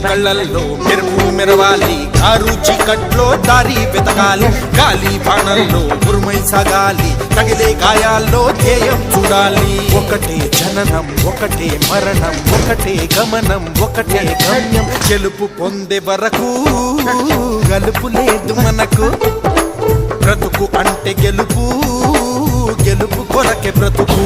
కళ్ళల్లో మెరుపు మెరవాలి, కారు చీకట్లో దారి వెతకాలి, గాలి బాణంలో ఉరుమై సాగాలి, తగిలే గాయాల్లో ధ్యేయం చూడాలి. ఒకటే జననం, ఒకటే మరణం, ఒకటే గమనం, ఒకటే గమ్యం. గెలుపు పొందే వరకు గలుపు లేదు మనకు. బ్రతుకు అంటే గెలుపు, గెలుపు కొరకే బ్రతుకు.